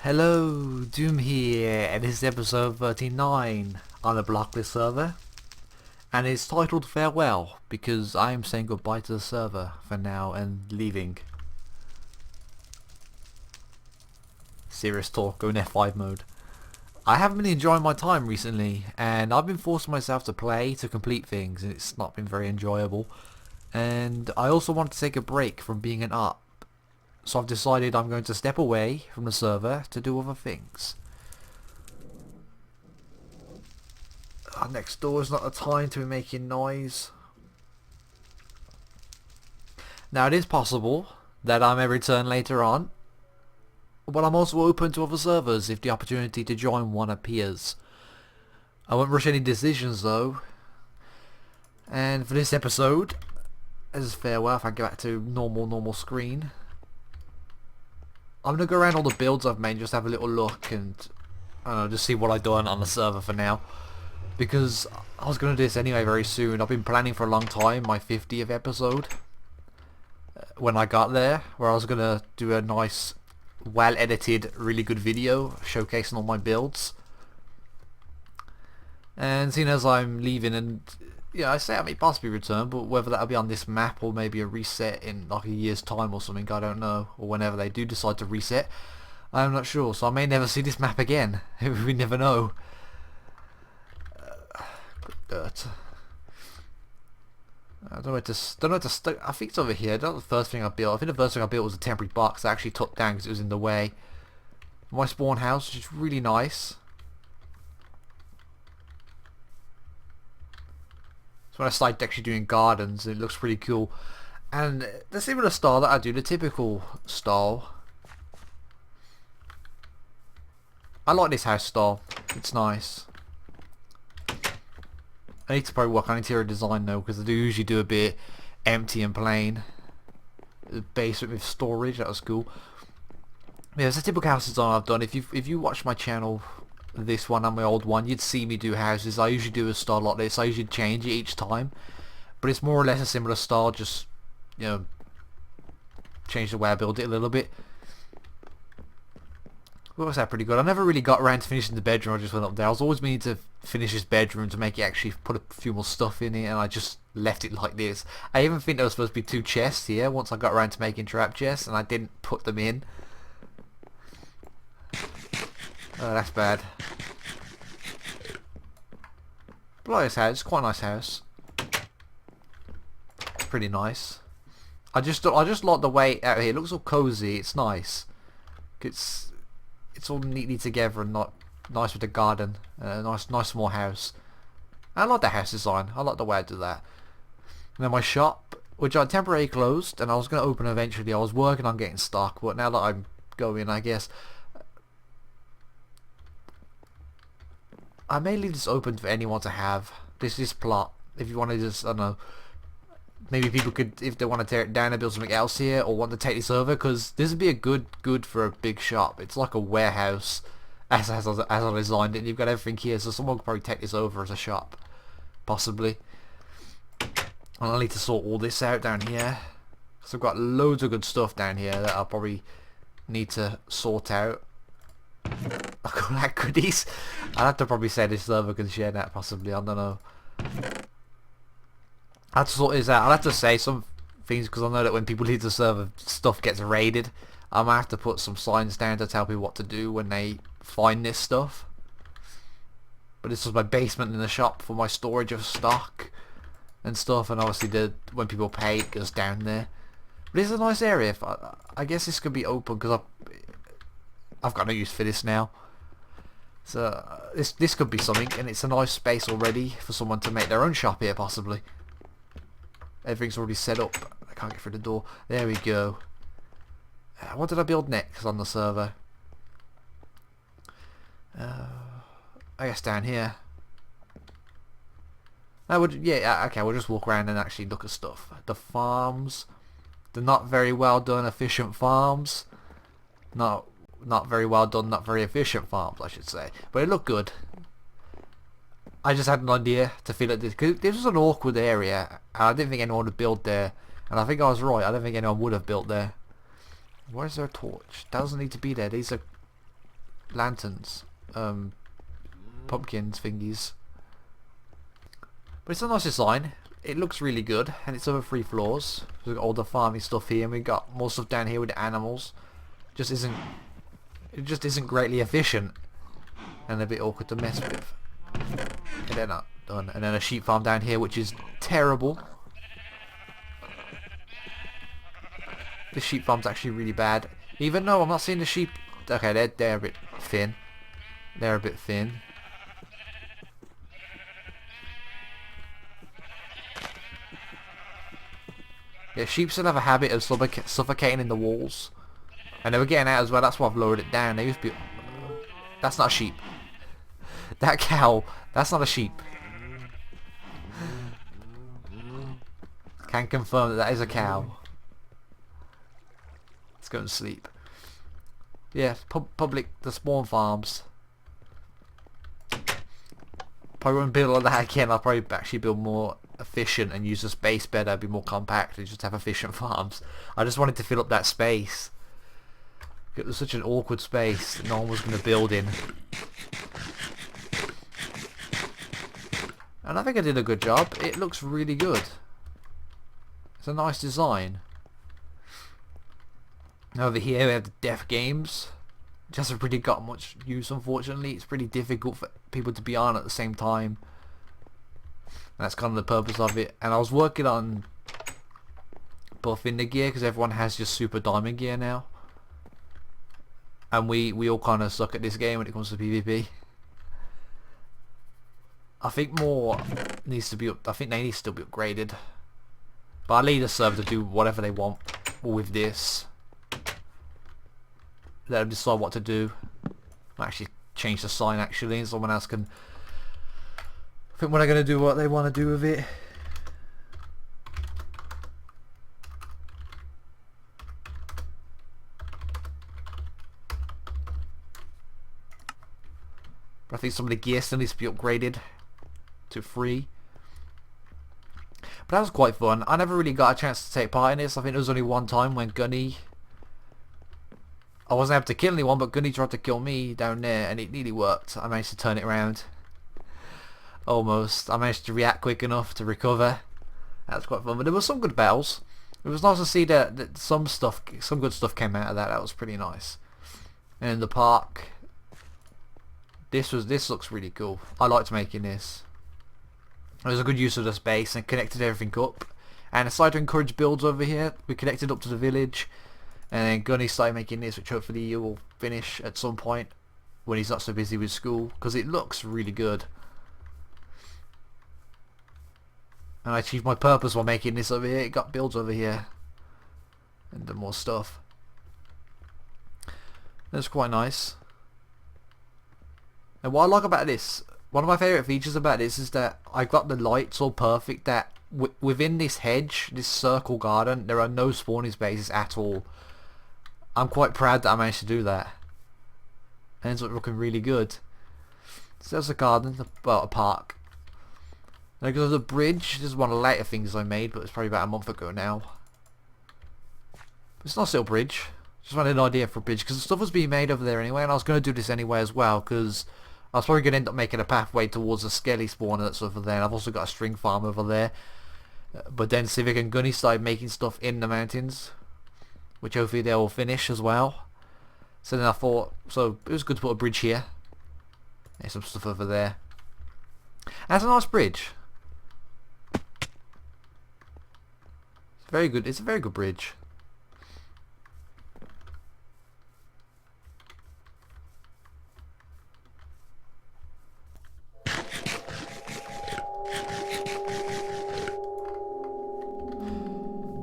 Hello, Doom here, and this is episode 39 on the BlocLIST server, and it's titled Farewell because I am saying goodbye to the server for now and leaving. Serious talk, going F5 mode. I haven't been enjoying my time recently, and I've been forcing myself to play to complete things, and it's not been very enjoyable. And I also want to take a break from being an ARP. So I've decided I'm going to step away from the server to do other things. Next door is not the time to be making noise. Now it is possible that I may return later on, but I'm also open to other servers if the opportunity to join one appears. I won't rush any decisions though. And for this episode, as farewell, if I go back to normal screen, I'm going to go around all the builds I've made, just have a little look and, I don't know, just see what I've done on the server for now. Because I was going to do this anyway very soon. I've been planning for a long time, my 50th episode. When I got there, where I was going to do a nice, well-edited, really good video showcasing all my builds. And seeing as I'm leaving and, yeah, I say I may possibly return, but whether that'll be on this map or maybe a reset in like a year's time or something, I don't know. Or whenever they do decide to reset, I'm not sure. So I may never see this map again. We never know. Dirt. I don't know where to I think it's over here. That's the first thing I built. I think the first thing I built was a temporary box I actually took down because it was in the way. My spawn house, which is really nice. So when I started actually doing gardens, it looks pretty cool. And the similar style that I do, the typical style. I like this house style. It's nice. I need to probably work on interior design though, because I do usually do a bit empty and plain. The basement with storage, that was cool. Yeah, it's a typical house design I've done. If you watch my channel, this one and my old one, you'd see me do houses. I usually do a style like this. I usually change it each time, but it's more or less a similar style, just, you know, change the way I build it a little bit. What was that pretty good? I never really got around to finishing the bedroom. I just went up there. I was always meaning to finish this bedroom to make it actually put a few more stuff in it, and I just left it like this. I even think there was supposed to be 2 chests here once I got around to making trap chests, and I didn't put them in. Oh, that's bad. But like this house, quite a nice house. It's pretty nice. I just like the way out here. It looks all cozy. It's nice. It's all neatly together and not nice with the garden. Nice small house. I like the house design. I like the way I do that. And then my shop, which I temporarily closed, and I was going to open eventually. I was working on getting stock, but now that I'm going, I guess I may leave this open for anyone to have. This plot. If you want to just, I don't know, maybe people could, if they want to tear it down and build something else here, or want to take this over, because this would be a good for a big shop. It's like a warehouse, as I designed it, and you've got everything here, so someone could probably take this over as a shop, possibly. I'll need to sort all this out down here, so I've got loads of good stuff down here that I'll probably need to sort out. I call that goodies. I'd have to probably say this server can share that possibly. I don't know. I have to sort this out. I'll have to say some things because I know that when people leave the server, stuff gets raided. I might have to put some signs down to tell people what to do when they find this stuff. But this was my basement in the shop for my storage of stock and stuff. And obviously, when people pay, it goes down there. But it's a nice area. I guess this could be open because I've got no use for this now. So this could be something, and it's a nice space already for someone to make their own shop here possibly. Everything's already set up. I can't get through the door. There we go. What did I build next on the server? I guess down here. Okay, we'll just walk around and actually look at stuff. The farms. They're not very well done, efficient farms. Not very well done, not very efficient farms, I should say. But it looked good. I just had an idea to feel like this, because this was an awkward area, and I didn't think anyone would build there. And I think I was right, I don't think anyone would have built there. Where's their torch? Doesn't need to be there. These are lanterns, pumpkins thingies. But it's a nice design. It looks really good, and it's over 3 floors. We've got all the farming stuff here, and we've got more stuff down here with the animals. It just isn't greatly efficient, and a bit awkward to mess with. And they're not done. And then a sheep farm down here, which is terrible. This sheep farm's actually really bad. Even though I'm not seeing the sheep. Okay, they're a bit thin. They're a bit thin. Yeah, sheep still have a habit of suffocating in the walls. And they were getting out as well, that's why I've lowered it down. They used to be... That's not a sheep. That cow, that's not a sheep. Can confirm that that is a cow. Let's go and sleep. Yeah, the spawn farms. Probably won't build like that again. I'll probably actually build more efficient and use the space better, be more compact, and just have efficient farms. I just wanted to fill up that space. It was such an awkward space that no one was going to build in. And I think I did a good job. It looks really good. It's a nice design. Over here we have the Death Games. It hasn't really got much use, unfortunately. It's pretty difficult for people to be on at the same time. That's kind of the purpose of it. And I was working on buffing the gear because everyone has just super diamond gear now. And we all kind of suck at this game when it comes to PvP. I think more needs to be up. I think they need to still be upgraded. But I'll leave the server to do whatever they want with this. Let them decide what to do. I'll actually change the sign actually, and someone else can. I think when they're going to do what they want to do with it. But I think some of the gear still needs to be upgraded to 3. But that was quite fun. I never really got a chance to take part in this. I think there was only one time when Gunny... I wasn't able to kill anyone, but Gunny tried to kill me down there, and it nearly worked. I managed to turn it around. Almost. I managed to react quick enough to recover. That was quite fun. But there were some good battles. It was nice to see that some good stuff came out of that. That was pretty nice. And in the park, this looks really cool. I liked making this. It was a good use of the space and connected everything up. And I started to encourage builds over here. We connected up to the village. And then Gunny started making this, which hopefully you will finish at some point when he's not so busy with school, because it looks really good. And I achieved my purpose while making this over here. It got builds over here. And more stuff. That's quite nice. And what I like about this, one of my favourite features about this is that I got the lights all perfect, that within this hedge, this circle garden, there are no spawning spaces at all. I'm quite proud that I managed to do that. It ends up looking really good. So there's a garden, a park. And because of the bridge, this is one of the later things I made, but it's probably about a month ago now. It's not a little bridge. Just wanted an idea for a bridge, because the stuff was being made over there anyway, and I was going to do this anyway as well, because I was probably going to end up making a pathway towards the skelly spawn and that stuff over there. And I've also got a string farm over there. But then Civic and Gunny started making stuff in the mountains, which hopefully they will finish as well. So then I thought, so it was good to put a bridge here. There's some stuff over there. And that's a nice bridge. It's very good. It's a very good bridge.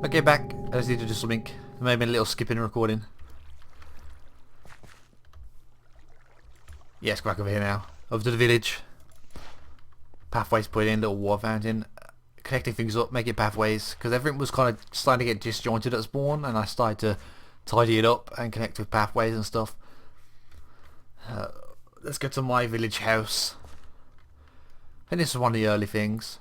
Okay, back. I just need to do something. Maybe a little skipping recording. Yes, go back over here now. Over to the village. Pathways put in, little water fountain. Connecting things up, making pathways. Because everything was kind of starting to get disjointed at spawn, and I started to tidy it up and connect with pathways and stuff. Let's go to my village house. And this is one of the early things.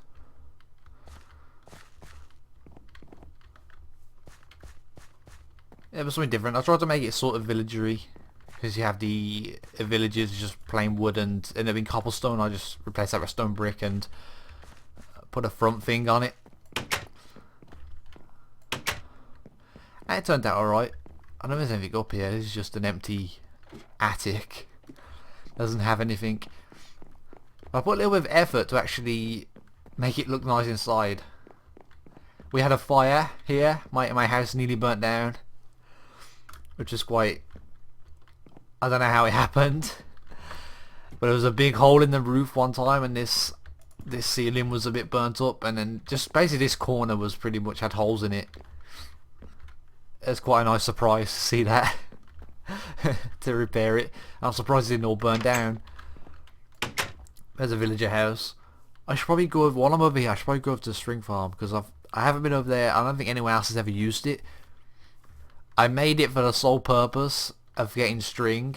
It was something different. I tried to make it sort of villagery, because you have the villages just plain wood and end up in cobblestone. I just replaced that with stone brick and put a front thing on it. And it turned out alright. I don't know if there's anything up here. This is just an empty attic. Doesn't have anything. I put a little bit of effort to actually make it look nice inside. We had a fire here. My house nearly burnt down, which is quite... I don't know how it happened, but there was a big hole in the roof one time, and this ceiling was a bit burnt up, and then just basically this corner was pretty much had holes in it. It's quite a nice surprise to see that. To repair it. I'm surprised it didn't all burn down. There's a villager house. I should probably go over, while I'm over here, I should probably go over to the string farm, because I haven't been over there. I don't think anyone else has ever used it. I made it for the sole purpose of getting string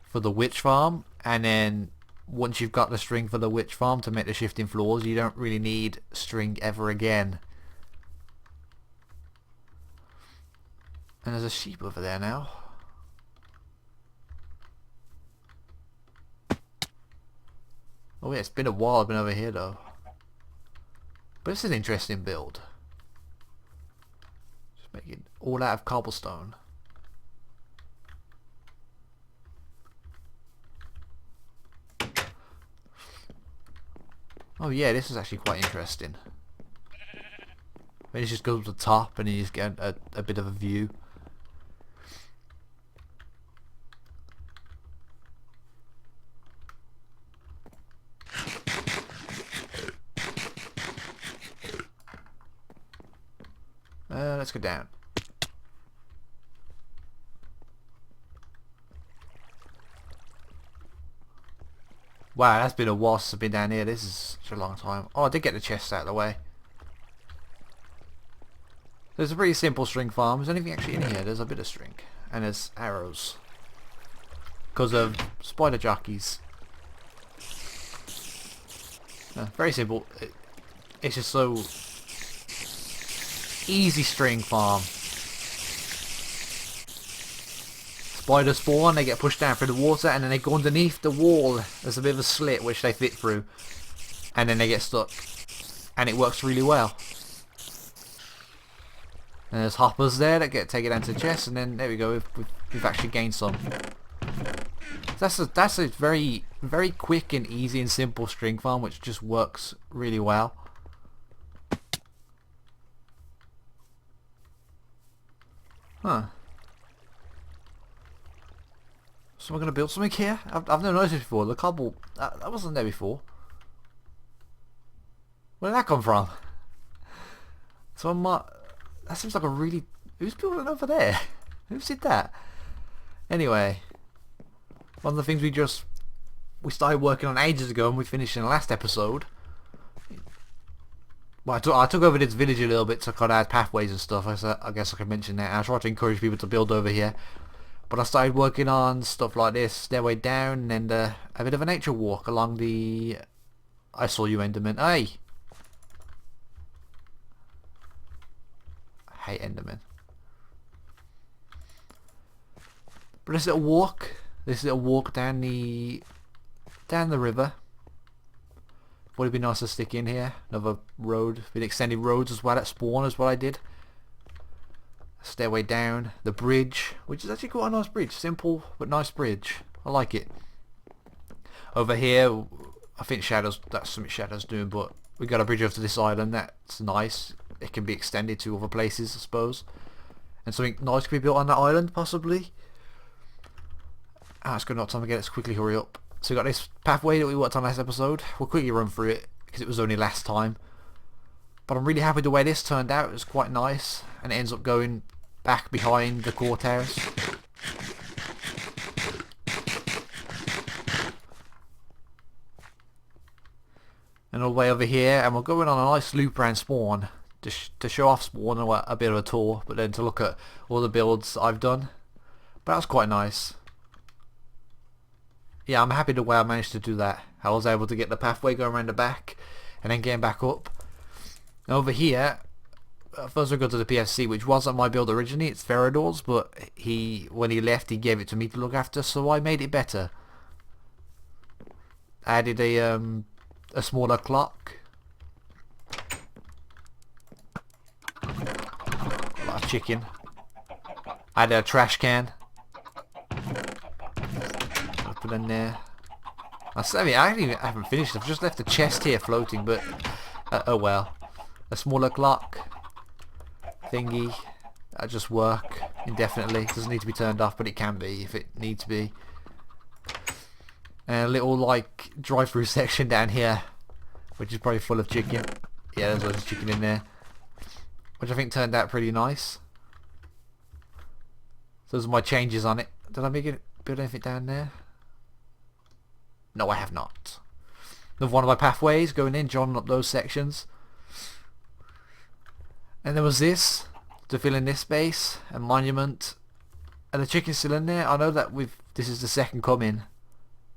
for the witch farm, and then once you've got the string for the witch farm to make the shifting floors, you don't really need string ever again. And there's a sheep over there now. Oh yeah, it's been a while I've been over here though. But it's an interesting build. Just make it all out of cobblestone. Oh yeah, this is actually quite interesting. Maybe just go to the top and you just get a bit of a view. Let's go down. Wow, that's been a while since I've been down here. This is such a long time. Oh, I did get the chest out of the way. There's a pretty simple string farm. Is anything actually in here? There's a bit of string. And there's arrows. Because of spider jockeys. Very simple. It's just so... easy string farm. Spiders spawn, they get pushed down through the water, and then they go underneath the wall. There's a bit of a slit which they fit through, and then they get stuck, and it works really well. And there's hoppers there that get taken down to the chest, and then there we go. We've actually gained some. That's a very quick and easy and simple string farm, which just works really well. Huh. So we're going to build something here? I've never noticed it before. The cobble... That wasn't there before. Where did that come from? So that seems like a really... Who's building over there? Who did that? Anyway. One of the things we started working on ages ago and we finished in the last episode. Well, I took over this village a little bit to kind of add pathways and stuff. I guess I could mention that. I tried to encourage people to build over here. But I started working on stuff like this, stairway down, and a bit of a nature walk along the... I saw you, Enderman. Hey! I hate Enderman. But this little walk down the river. Would it be nice to stick in here? Another road, with extended roads as well at spawn is what I did. Stairway down, the bridge, which is actually quite a nice bridge. Simple but nice bridge. I like it. Over here, I think Shadows, that's something Shadows doing, but we got a bridge over to this island. That's nice. It can be extended to other places, I suppose. And something nice can be built on that island, possibly. It's good enough time to get it, let's quickly hurry up. So we got this pathway that we worked on last episode. We'll quickly run through it because it was only last time. But I'm really happy with the way this turned out. It was quite nice, and it ends up going back behind the courthouse. And all the way over here, and we're going on a nice loop around spawn to show off spawn and a bit of a tour, but then to look at all the builds I've done. But that was quite nice. Yeah, I'm happy the way I managed to do that. I was able to get the pathway going around the back and then getting back up. And over here, first we go to the PSC, which wasn't my build originally. It's Veridor's, but when he left, he gave it to me to look after, so I made it better. Added a smaller clock. A lot of chicken. Added a trash can. Put in there. I haven't finished. I've just left the chest here floating, but oh well. A smaller clock thingy. That just work indefinitely. It doesn't need to be turned off, but it can be if it needs to be. And a little like drive-through section down here, which is probably full of chicken. Yeah, there's loads of chicken in there, which I think turned out pretty nice. So those are my changes on it. Did I build anything down there? No, I have not. Another one of my pathways going in, joining up those sections. And there was this to fill in this space, a monument, and the chicken's still in there. I know that this is the second coming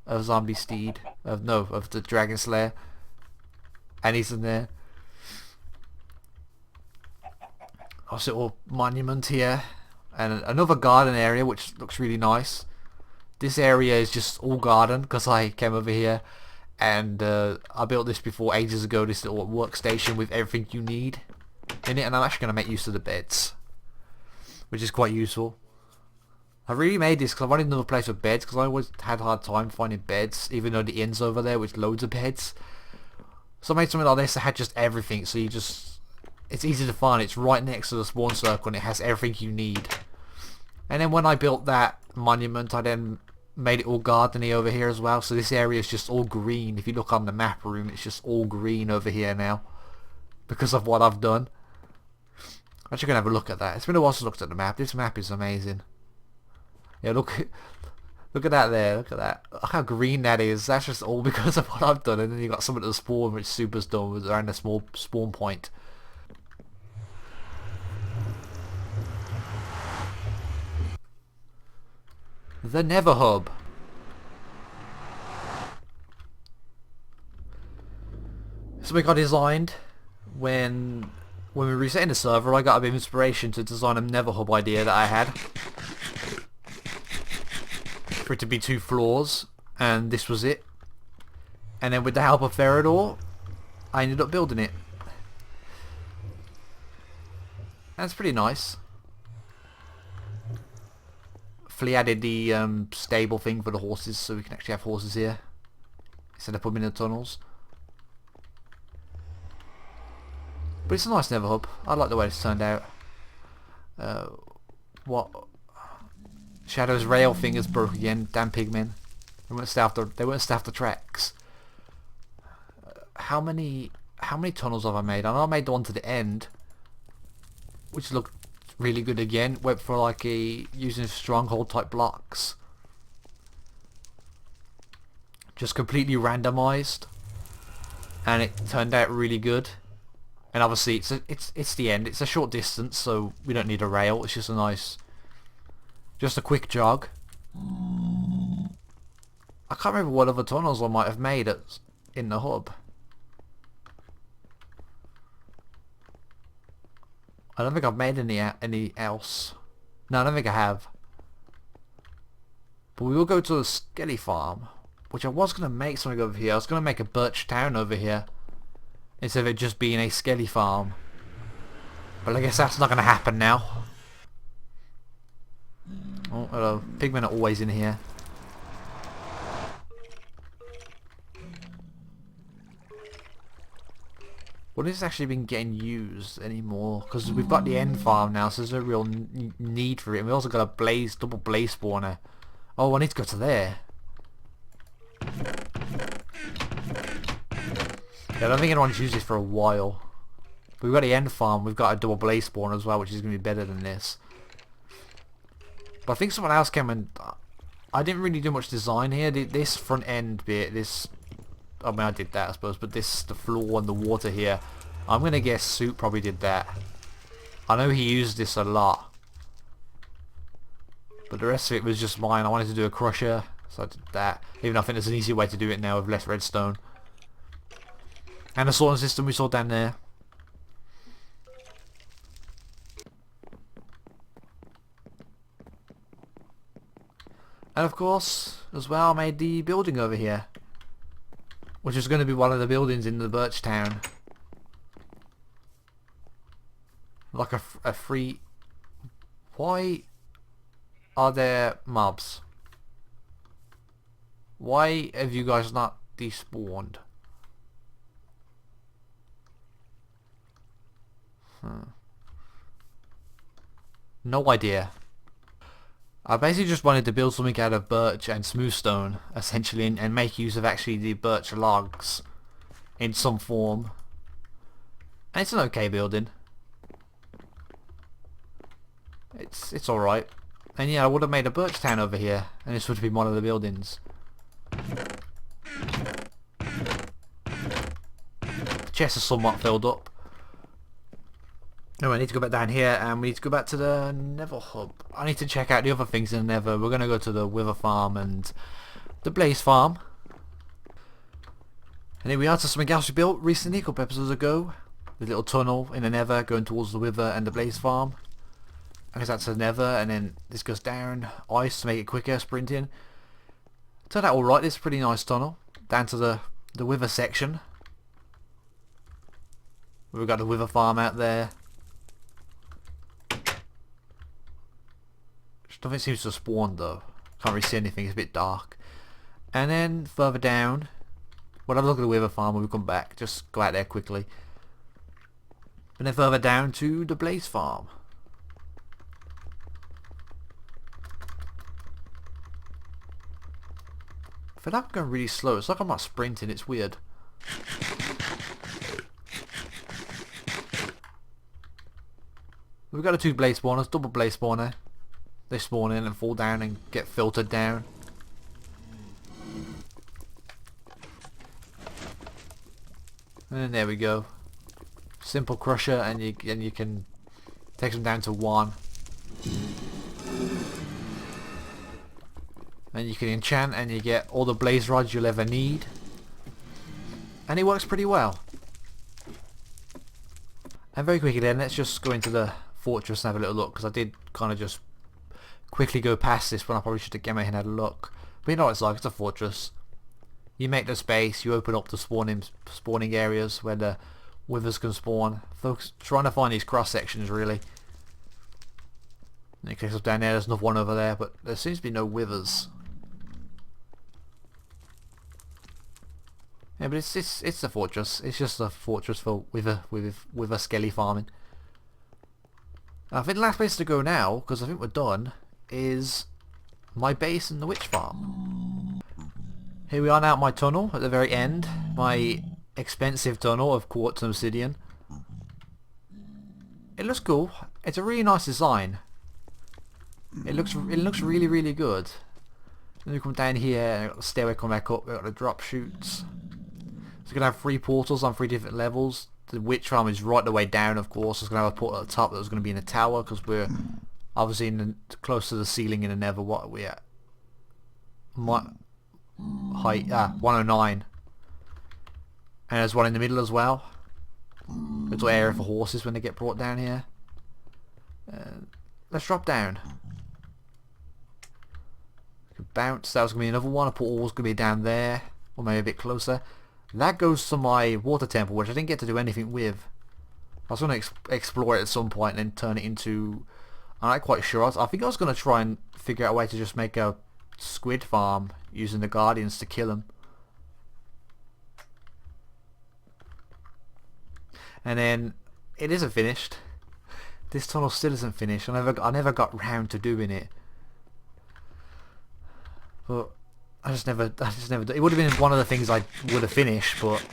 of Zombie Steed, of the Dragon Slayer, and he's in there. Also, a little monument here, and another garden area which looks really nice. This area is just all garden because I came over here and I built this before ages ago, this little workstation with everything you need in it, and I'm actually going to make use of the beds, which is quite useful. I really made this because I wanted another place for beds, because I always had a hard time finding beds, even though the inn's over there with loads of beds. So I made something like this that had just everything, so it's easy to find. It's right next to the spawn circle and it has everything you need. And then when I built that monument, I then made it all gardeny over here as well, so this area is just all green. If you look on the map room, it's just all green over here now because of what I've done. I'm actually going to have a look at that. It's been a while since I looked at the map. This map is amazing. Yeah, look at that there. Look at that. Look how green that is. That's just all because of what I've done. And then you got something at the spawn which Super's done around a small spawn point. The Nether Hub. Something I designed when we were resetting the server. I got a bit of inspiration to design a Nether Hub idea that I had, for it to be 2 floors, and this was it. And then with the help of Veridor, I ended up building it. That's pretty nice. Flea added the stable thing for the horses, so we can actually have horses here instead of putting them in the tunnels. But it's a nice Nether Hub. I like the way it's turned out. What? Shadow's rail fingers broke again. Damn pigmen. They won't staff the tracks. How many tunnels have I made? I know I made the one to the end, which looked really good again. Went for like using stronghold type blocks. Just completely randomized, and it turned out really good. And obviously it's the end. It's a short distance, so we don't need a rail. It's just a quick jog. I can't remember what other tunnels I might have made in the hub. I don't think I've made any else. No, I don't think I have. But we will go to the Skelly Farm, which I was going to make something over here. I was going to make a Birch Town over here, instead of it just being a Skelly Farm. But I guess that's not going to happen now. Oh, hello. Pigmen are always in here. Well, this has actually been getting used anymore, because we've got the end farm now, so there's no real need for it. And we also got a double blaze spawner. Oh, I need to go to there. Yeah, I don't think anyone's used this for a while. But we've got the end farm, we've got a double blaze spawner as well, which is going to be better than this. But I think someone else came and... I didn't really do much design here. This front end bit, I mean, I did that, I suppose, but the floor and the water here, I'm going to guess Soup probably did that. I know he used this a lot. But the rest of it was just mine. I wanted to do a crusher, so I did that. Even though I think there's an easier way to do it now with less redstone. And the sorting system we saw down there. And of course, as well, I made the building over here, which is going to be one of the buildings in the Birch Town. Like a free... Why are there mobs? Why have you guys not despawned? No idea. I basically just wanted to build something out of birch and smooth stone, essentially, and make use of actually the birch logs in some form. And it's an okay building. It's alright. And yeah, I would have made a birch town over here, and this would have been one of the buildings. The chest is somewhat filled up. No, I need to go back down here, and we need to go back to the Nether hub. I need to check out the other things in the Nether. We're going to go to the Wither farm and the Blaze farm. And here we are to something else we built recently, a couple episodes ago. The little tunnel in the Nether going towards the Wither and the Blaze farm. I guess that's the Nether, and then this goes down ice to make it quicker, sprinting. Turned out alright, this is a pretty nice tunnel. Down to the Wither section. We've got the Wither farm out there. Nothing seems to have spawned though. Can't really see anything, it's a bit dark. And then further down, we'll have a look at the Wither farm when we come back. Just go out there quickly. And then further down to the Blaze farm. I feel like I'm going really slow. It's like I'm not sprinting, it's weird. We've got the two blaze spawners, double blaze spawner. They spawn in and fall down and get filtered down. And there we go. Simple crusher, and you can take them down to 1. And you can enchant, and you get all the blaze rods you'll ever need. And it works pretty well. And very quickly then, let's just go into the fortress and have a little look, because I did kind of just quickly go past this when I probably should have came out and had a look. But you know what it's like, it's a fortress. You make the space, you open up the spawning areas where the withers can spawn. Folks trying to find these cross sections really. And it clicks up down there, there's another one over there, but there seems to be no withers. Yeah, but it's a fortress. It's just a fortress for wither skelly farming. I think the last place to go now, because I think we're done, is my base and the witch farm. Here we are now at my tunnel at the very end. My expensive tunnel of quartz and obsidian. It looks cool. It's a really nice design. It looks really, really good. Then we come down here and we've got the stairway come back up. We've got the drop chutes. So we're going to have 3 portals on 3 different levels. The witch farm is right the way down, of course. It's going to have a portal at the top that was going to be in a tower, because we're obviously close to the ceiling in the Nether. What are we at? Height 109. And there's one in the middle as well. Little area for horses when they get brought down here. Let's drop down. Bounce. That was going to be another one. A portal was going to be down there, or maybe a bit closer. That goes to my water temple, which I didn't get to do anything with. I was going to explore it at some point and then turn it into... I'm not quite sure. I think I was going to try and figure out a way to just make a squid farm using the guardians to kill them. And then it isn't finished. This tunnel still isn't finished. I never got round to doing it. But I just never. It would have been one of the things I would have finished, but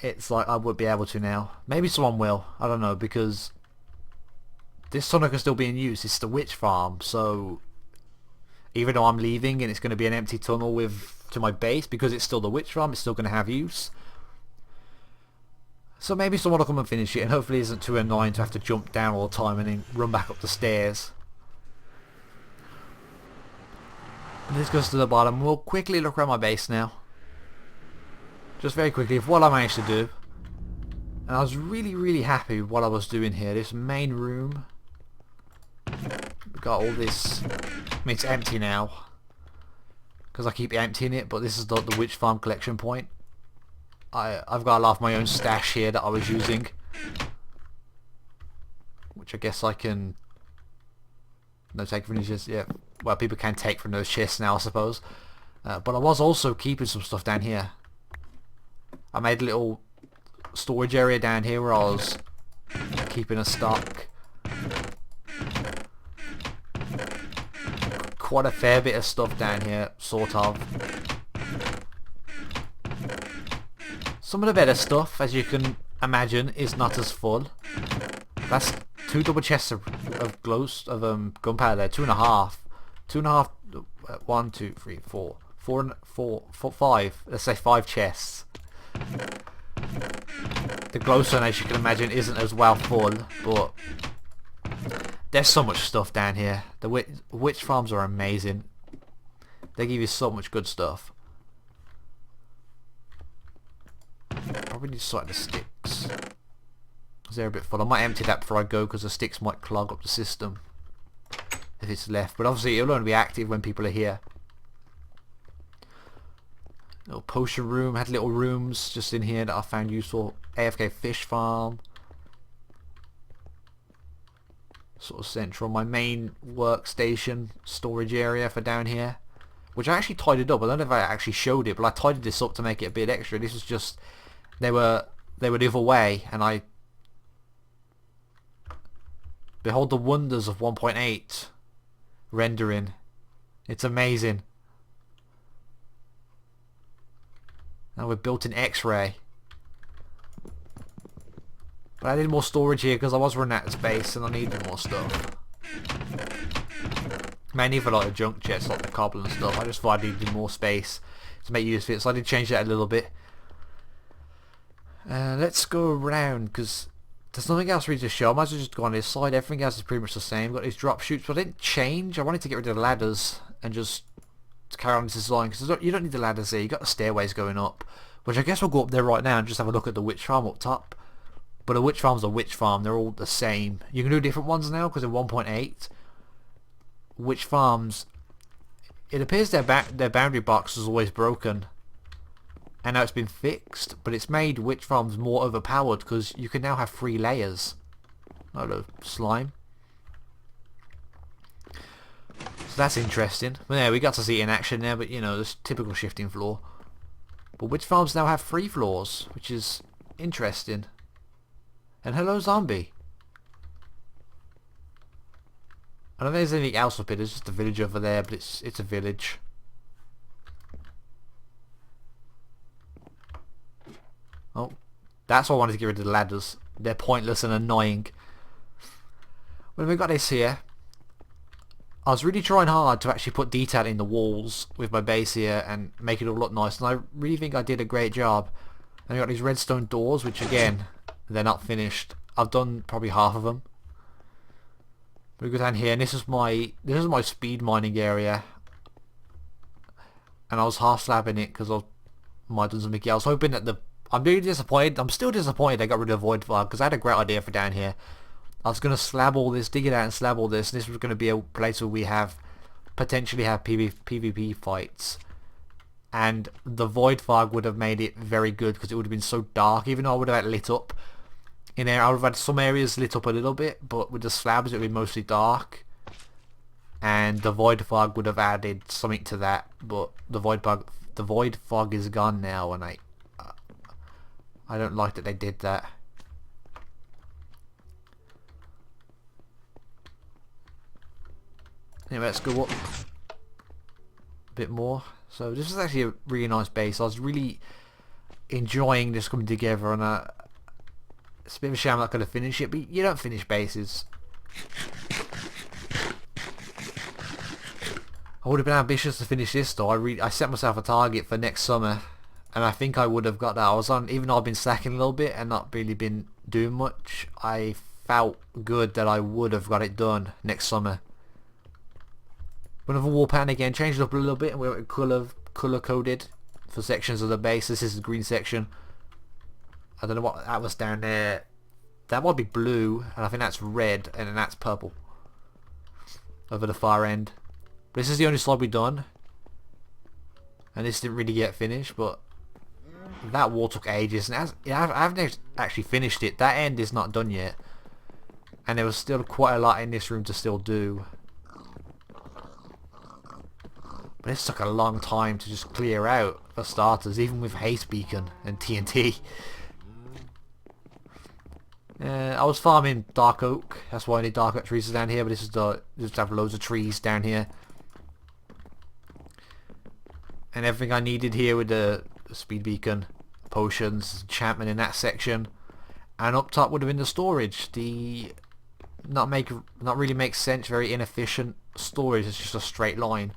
it's like I would be able to now. Maybe someone will. I don't know, because this tunnel can still be in use. It's the witch farm, so even though I'm leaving and it's going to be an empty tunnel to my base, because it's still the witch farm, it's still going to have use. So maybe someone will come and finish it, and hopefully it isn't too annoying to have to jump down all the time and then run back up the stairs. And this goes to the bottom. We'll quickly look around my base now. Just very quickly of what I managed to do. And I was really, really happy with what I was doing here. This main room. We've got all this mean, it's empty now because I keep emptying it, but this is the witch farm collection point. I've got a lot of my own stash here that I was using, which I guess I can take from these chests. Yeah, well, people can take from those chests now, I suppose. But I was also keeping some stuff down here. I made a little storage area down here where I was keeping a stock. Quite a fair bit of stuff down here, sort of. Some of the better stuff, as you can imagine, is not as full. That's 2 double chests of gunpowder there, 2.5. 2.5, 1, 2, 3, 4, 5. Let's say 5 chests. The glowstone, as you can imagine, isn't as well full, but there's so much stuff down here. The witch farms are amazing. They give you so much good stuff. Probably need to sort the sticks. They're a bit full. I might empty that before I go because the sticks might clog up the system if it's left. But obviously it'll only be active when people are here. Little potion room. Had little rooms just in here that I found useful. AFK fish farm. Sort of central. My main workstation storage area for down here, which I actually tidied up. I don't know if I actually showed it, but I tidied this up to make it a bit extra. This was just they were the other way, and I behold the wonders of 1.8 rendering. It's amazing. Now we're built in X-ray. But I needed more storage here because I was running out of space and I needed more stuff. Mainly for like the junk chests, like the cobble and stuff. I just thought I needed more space to make use of it, so I did change that a little bit. Let's go around because there's nothing else really to show. I might as well just go on this side. Everything else is pretty much the same. Got these drop chutes, but I didn't change. I wanted to get rid of the ladders and just carry on this design because you don't need the ladders here. You got the stairways going up, which I guess we'll go up there right now and just have a look at the witch farm up top. But a witch farm's a witch farm. They're all the same. You can do different ones now because in 1.8, witch farms, it appears their boundary box was always broken. And now it's been fixed, but it's made witch farms more overpowered because you can now have 3 layers. Hello, slime. So that's interesting. Well, yeah, we got to see it in action there, but you know, this typical shifting floor. But witch farms now have 3 floors, which is interesting. And hello, zombie. I don't think there's anything else up here. There's just a village over there, but it's a village. Oh, that's why I wanted to get rid of the ladders. They're pointless and annoying. When we got this here, I was really trying hard to actually put detail in the walls with my base here and make it all look nice, and I really think I did a great job. And I got these redstone doors, which again, they're not finished. I've done probably half of them. We go down here, and this is my speed mining area, and I was half slabbing it because I might have done something else. I was hoping that I'm really disappointed. I'm still disappointed they got rid of Void Fog because I had a great idea for down here. I was going to slab all this, dig it out and slab all this, and this was going to be a place where we potentially have PvP fights. And the Void Fog would have made it very good because it would have been so dark. Even though I would have had it lit up in there, I would have had some areas lit up a little bit, but with the slabs it would be mostly dark. And the Void Fog would have added something to that, but the Void Fog is gone now, and I don't like that they did that. Anyway, let's go up a bit more. So this is actually a really nice base. I was really enjoying this coming together, and it's a bit of a shame I'm not going to finish it, but you don't finish bases. I would have been ambitious to finish this though. I set myself a target for next summer, and I think I would have got that. I was on, even though I've been slacking a little bit and not really been doing much, I felt good that I would have got it done next summer. Another wall pattern again, changed it up a little bit, and we went colour coded for sections of the base. This is the green section. I don't know what that was down there. That might be blue, and I think that's red, and then that's purple over the far end. But This is the only slide we've done. And this didn't really get finished, but that wall took ages. And I haven't actually finished it. That end is not done yet. And there was still quite a lot in this room to still do. But this took a long time to just clear out, for starters, even with haste beacon and TNT. I was farming dark oak. That's why I need dark oak trees down here. But this is just have loads of trees down here. And everything I needed here with the speed beacon, potions, enchantment in that section, and up top would have been the storage. The not really makes sense, very inefficient storage. It's just a straight line.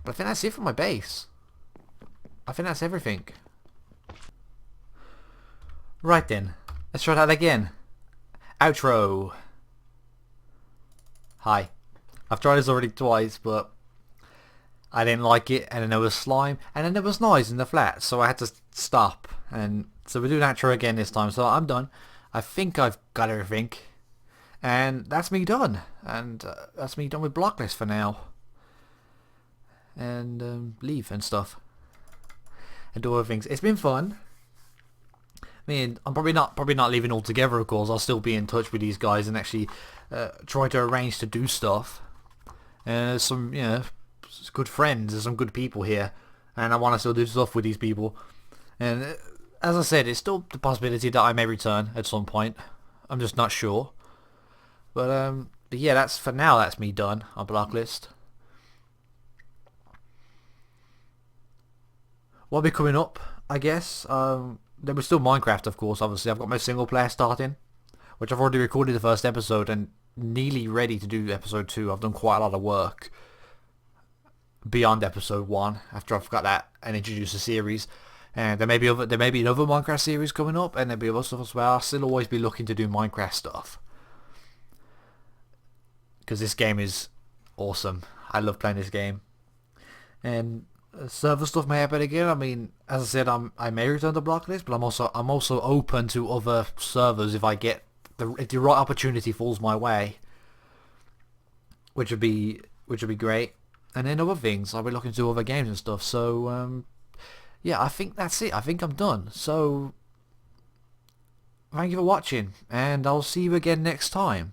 But I think that's it for my base. I think that's everything. Right then, let's try that again. Outro. Hi. I've tried this already twice, but I didn't like it, and then there was slime, and then there was noise in the flat, so I had to stop. And so we're doing outro again this time, so I'm done. I think I've got everything. And that's me done. And that's me done with BlocLIST for now. And leave and stuff. And do other things. It's been fun. I mean, I'm probably not leaving altogether, of course. I'll still be in touch with these guys and actually try to arrange to do stuff. And some, you know, good friends and some good people here, and I want to still do stuff with these people. And as I said, it's still the possibility that I may return at some point. I'm just not sure. But yeah, that's for now. That's me done on BlocLIST. What'll be coming up, I guess. There was still Minecraft, of course. Obviously, I've got my single player starting, which I've already recorded the first episode and nearly ready to do episode 2. I've done quite a lot of work beyond episode 1 after I've got that and introduced the series. And there may be another Minecraft series coming up, and there'll be other stuff as well. I'll still always be looking to do Minecraft stuff, because this game is awesome. I love playing this game. And server stuff may happen again. I mean, as I said, I may return to BlocLIST, but I'm also open to other servers if I get if the right opportunity falls my way, which would be great. And then other things, I'll be looking to other games and stuff. So yeah, I think that's it. I think I'm done. So thank you for watching, and I'll see you again next time.